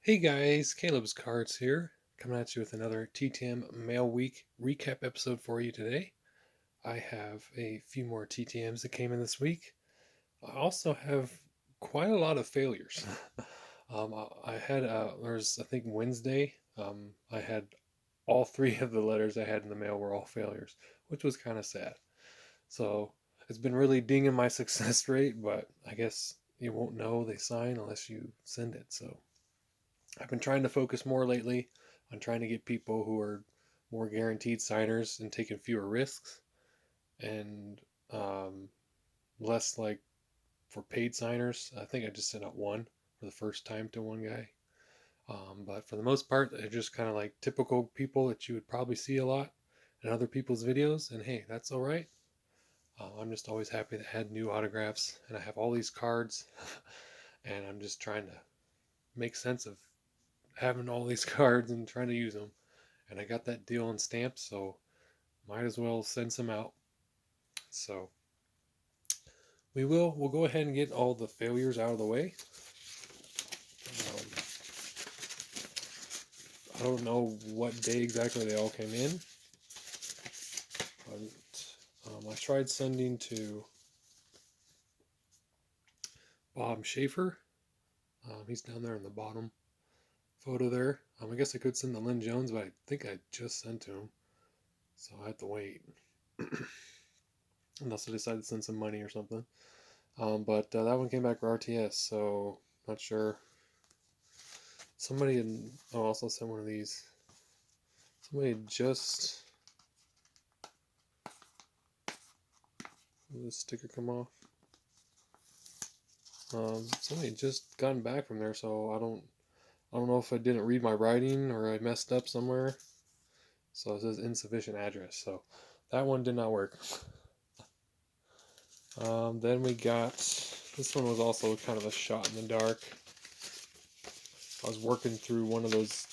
Hey guys, Caleb's Cards here, coming at you with another TTM Mail Week recap episode for you today. I have a few more TTMs that came in this week. I also have quite a lot of failures. I had, I think Wednesday, I had all three of the letters I had in the mail were all failures, which was kind of sad. So it's been really dinging my success rate, but I guess you won't know they sign unless you send it. So I've been trying to focus more lately on trying to get people who are more guaranteed signers and taking fewer risks and um, less like for paid signers. I think I just sent out one for the first time to one guy. But for the most part, they're just kind of like typical people that you would probably see a lot in other people's videos. And hey, that's all right. I'm just always happy to add new autographs. And I have all these cards. And I'm just trying to make sense of having all these cards and trying to use them. And I got that deal on stamps, so might as well send some out. So we'll go ahead and get all the failures out of the way. Um, I don't know what day exactly they all came in, but I tried sending to Bob Schaefer. He's down there in the bottom photo there. I guess I could send to Lynn Jones, but I think I just sent to him, so I have to wait. Unless I decide to send some money or something. But that one came back for RTS, so not sure. Somebody had also sent one of these. Somebody had just did the sticker come off. Somebody had just gotten back from there, so I don't know if I didn't read my writing or I messed up somewhere. So it says insufficient address. So that one did not work. Then we got this one was also kind of a shot in the dark. I was working through one of those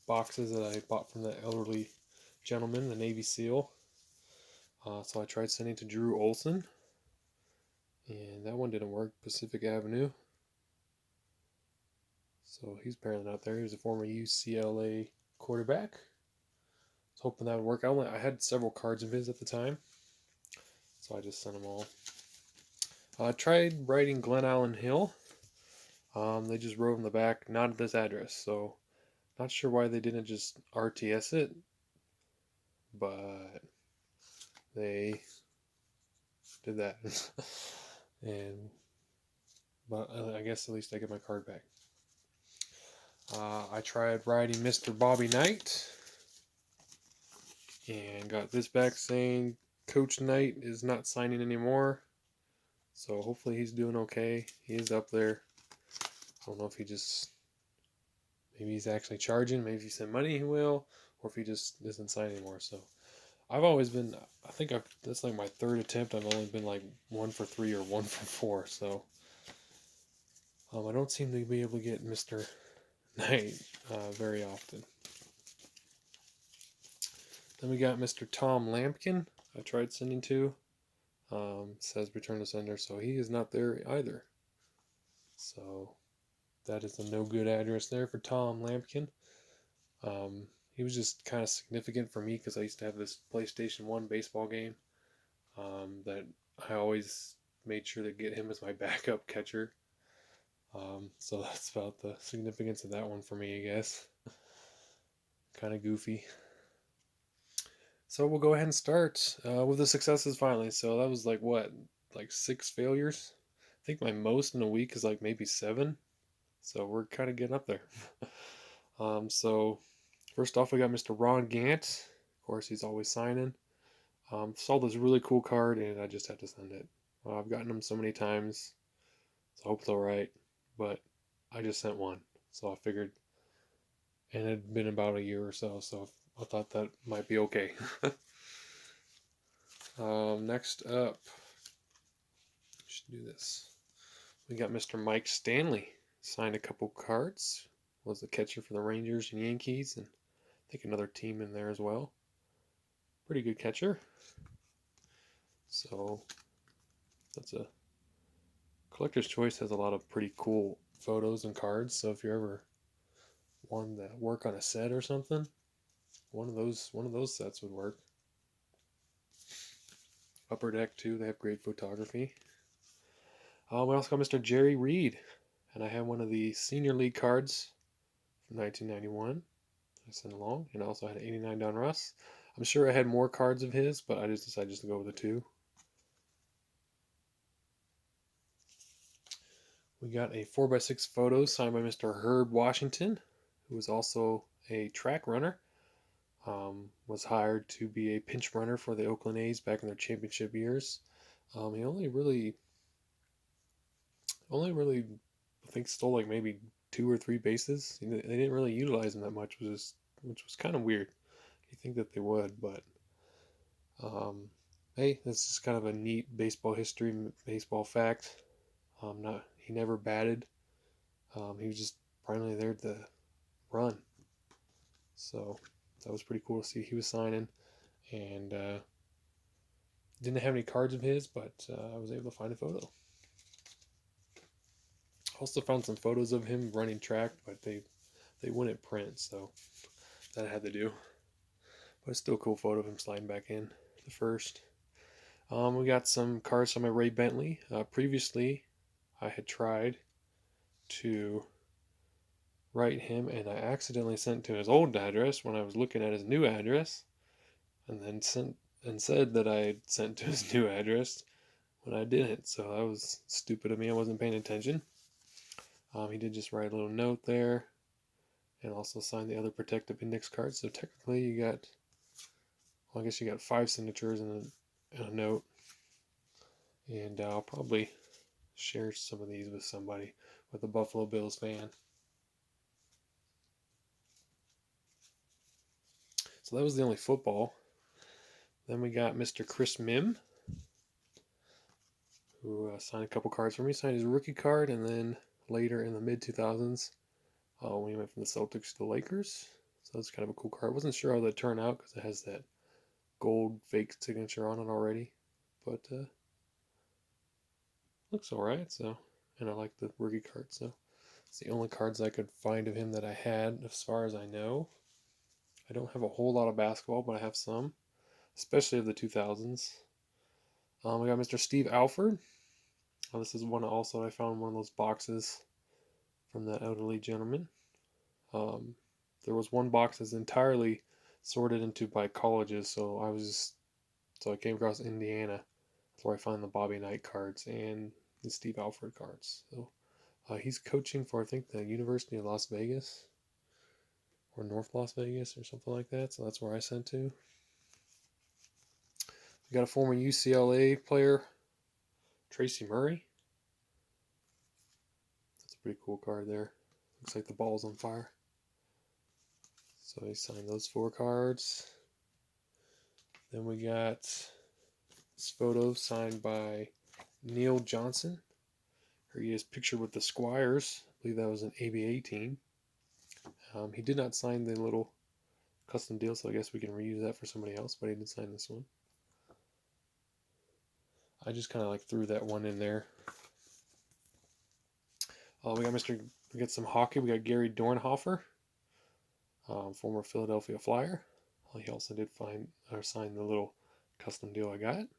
boxes that I bought from the elderly gentleman, the Navy SEAL. So I tried sending to Drew Olson, and that one didn't work. Pacific Avenue. So he's apparently not there. He was a former UCLA quarterback. I was hoping that would work. I had several cards of his at the time, so I just sent them all. I tried writing Glen Allen Hill. They just wrote in the back, not at this address. So not sure why they didn't just RTS it, but they did that. and but I guess at least I get my card back. I tried writing Mr. Bobby Knight and got this back saying Coach Knight is not signing anymore. So hopefully he's doing okay. He is up there. I don't know if he just maybe he's actually charging. Maybe if he sent money he will, or if he just doesn't sign anymore. So I've always been. I think that's like my third attempt. I've only been like 1 for 3 or 1 for 4. So I don't seem to be able to get Mr. Knight very often. Then we got Mr. Tom Lampkin. I tried sending to. Says return to sender, so he is not there either. So that is a no good address there for Tom Lampkin. He was just kind of significant for me because I used to have this PlayStation 1 baseball game that I always made sure to get him as my backup catcher. So that's about the significance of that one for me, I guess. Kind of goofy. So we'll go ahead and start with the successes finally. So that was like what? Like 6 failures? I think my most in a week is like maybe 7. So we're kind of getting up there. So first off, we got Mr. Ron Gant. Of course, he's always signing. Saw this really cool card, and I just had to send it. I've gotten them so many times, so I hope it's all right. But I just sent one, so I figured, and it had been about a year or so, so I thought that might be okay. Next up, should do this. We got Mr. Mike Stanley. Signed a couple cards. Was the catcher for the Rangers and Yankees, and I think another team in there as well. Pretty good catcher. So that's a collector's choice. Has a lot of pretty cool photos and cards. So if you're ever one that work on a set or something. One of those sets would work. Upper Deck too. They have great photography. We also got Mr. Jerry Reed, and I have one of the Senior League cards from 1991. I sent along, and I also had an 89 Donruss. I'm sure I had more cards of his, but I just decided to go with the two. We got a 4x6 photo signed by Mr. Herb Washington, who was also a track runner. Was hired to be a pinch runner for the Oakland A's back in their championship years. He only really, I think, stole like maybe 2 or 3 bases. They didn't really utilize him that much, which was kind of weird. You think that they would, but hey, this is kind of a neat baseball history, baseball fact. He never batted. He was just primarily there to run. So that was pretty cool to see. He was signing, and didn't have any cards of his, but I was able to find a photo. Also found some photos of him running track, but they wouldn't print, so that I had to do. But it's still a cool photo of him sliding back in the first. We got some cards from my Ray Bentley. Previously, I had tried to write him, and I accidentally sent to his old address when I was looking at his new address, and then said that I had sent to his new address when I didn't. So that was stupid of me. I wasn't paying attention. He did just write a little note there, and also sign the other protective index cards. So technically, you got, well, I guess you got 5 signatures and a note. And I'll probably share some of these with somebody, with a Buffalo Bills fan. So that was the only football. Then we got Mr. Chris Mim, who signed a couple cards for me. Signed his rookie card, and then later in the mid-2000s, when he went from the Celtics to the Lakers. So that's kind of a cool card. I wasn't sure how that turned out because it has that gold fake signature on it already. But looks alright, so. And I like the rookie card, so. It's the only cards I could find of him that I had, as far as I know. I don't have a whole lot of basketball, but I have some, especially of the 2000s. We got Mr. Steve Alford. This is one also I found in one of those boxes from that elderly gentleman. There was one box that's entirely sorted into by colleges, so I came across Indiana. That's where I found the Bobby Knight cards and the Steve Alford cards. So he's coaching for, I think, the University of Las Vegas, or North Las Vegas, or something like that. So that's where I sent to. We got a former UCLA player, Tracy Murray. That's a pretty cool card there. Looks like the ball's on fire. So he signed those 4 cards. Then we got this photo signed by Neil Johnson. Here he is pictured with the Squires. I believe that was an ABA team. He did not sign the little custom deal, so I guess we can reuse that for somebody else, but he did sign this one. I just kind of like threw that one in there. We got some hockey. We got Gary Dornhofer, former Philadelphia Flyer. He also did sign the little custom deal I got. And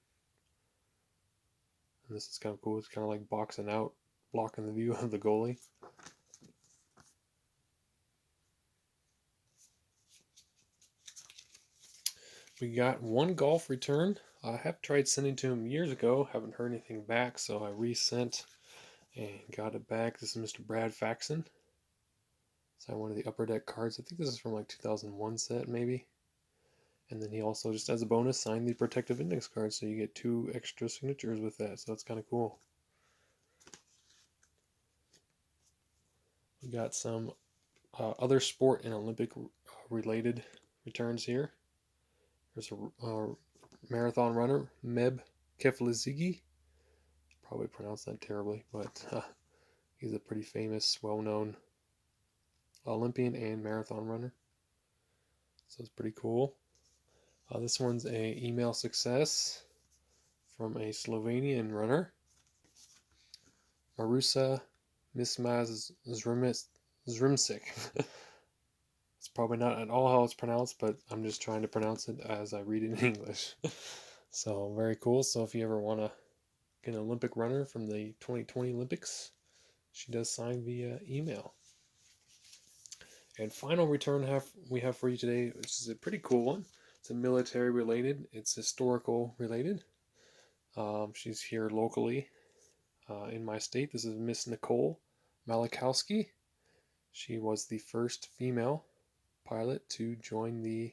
this is kind of cool. It's kind of like boxing out, blocking the view of the goalie. We got one golf return. I have tried sending to him years ago. Haven't heard anything back, so I resent and got it back. This is Mr. Brad Faxon. Signed one of the Upper Deck cards. I think this is from like 2001 set, maybe. And then he also, just as a bonus, signed the protective index card, so you get 2 extra signatures with that. So that's kind of cool. We got some other sport and Olympic related returns here. There's a marathon runner, Meb Keflezighi. Probably pronounced that terribly, but he's a pretty famous, well-known Olympian and marathon runner. So it's pretty cool. This one's a email success from a Slovenian runner, Marusa Mismaz Zrimsik. It's probably not at all how it's pronounced, but I'm just trying to pronounce it as I read it in English. So very cool. So if you ever want to get an Olympic runner from the 2020 Olympics, she does sign via email. And final return we have for you today, which is a pretty cool one. It's a military related. It's historical related. She's here locally in my state. This is Miss Nicole Malachowski. She was the first female pilot to join the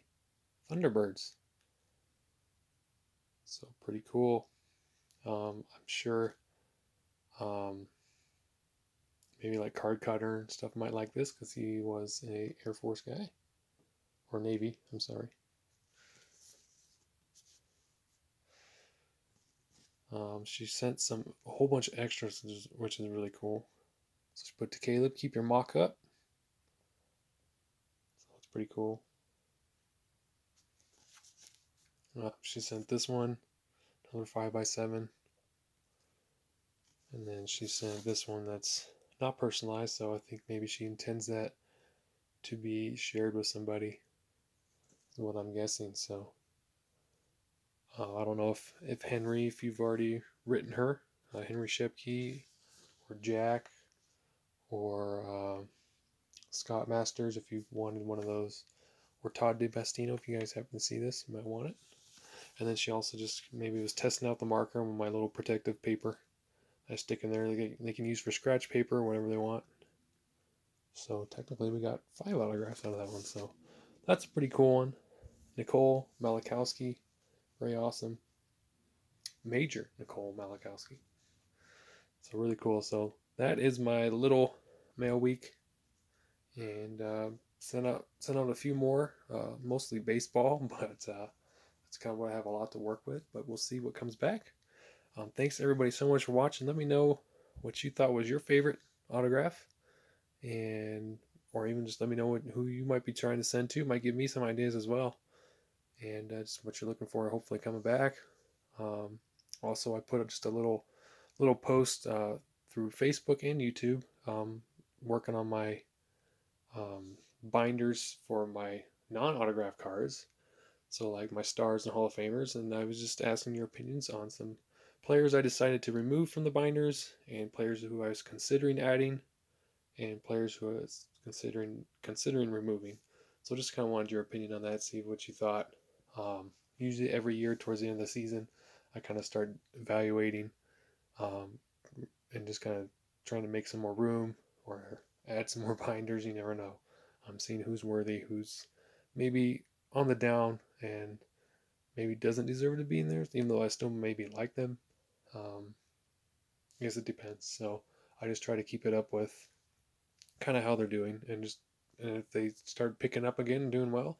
Thunderbirds. So pretty cool. I'm sure um, maybe like Card Cutter and stuff might like this because he was a Air Force guy or Navy. I'm sorry. She sent a whole bunch of extras, which is really cool. So she put to Caleb, keep your Mach up. So it's pretty cool. She sent this one, another 5x7. And then she sent this one that's not personalized, so I think maybe she intends that to be shared with somebody, is what I'm guessing. So I don't know if Henry, if you've already written her, Henry Shepke, or Jack, or Scott Masters, if you wanted one of those, or Todd DeBastino, if you guys happen to see this, you might want it. And then she also just maybe was testing out the marker with my little protective paper I stick in there. They can use for scratch paper or whatever they want. So technically we got 5 autographs out of that one. So that's a pretty cool one. Nicole Malachowski, very awesome. Major Nicole Malachowski. So really cool. So that is my little mail week, and sent out a few more, mostly baseball, but that's kind of what I have a lot to work with. But we'll see what comes back. Thanks everybody so much for watching. Let me know what you thought was your favorite autograph, and or even just let me know who you might be trying to send to. Might give me some ideas as well, and just what you're looking for. Hopefully coming back. Um, Also, I put up just a little post through Facebook and YouTube, working on my binders for my non-autograph cards. So like my stars and Hall of Famers, and I was just asking your opinions on some players I decided to remove from the binders, and players who I was considering adding, and players who I was considering removing. So just kind of wanted your opinion on that, see what you thought. Usually every year towards the end of the season, I kind of start evaluating, um, and just kind of trying to make some more room or add some more binders. You never know. I'm seeing who's worthy, who's maybe on the down, and maybe doesn't deserve to be in there, even though I still maybe like them. I guess it depends. So I just try to keep it up with kind of how they're doing, and if they start picking up again and doing well,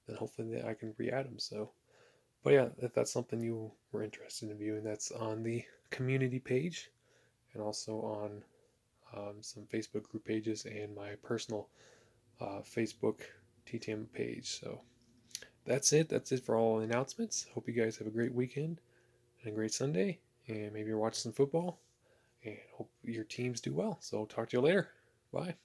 then hopefully I can re-add them. So, but yeah, if that's something you were interested in viewing, that's on the community page, and also on some Facebook group pages and my personal Facebook TTM page. So that's it. That's it for all the announcements. Hope you guys have a great weekend and a great Sunday, and maybe you're watching some football, and hope your teams do well. So talk to you later. Bye.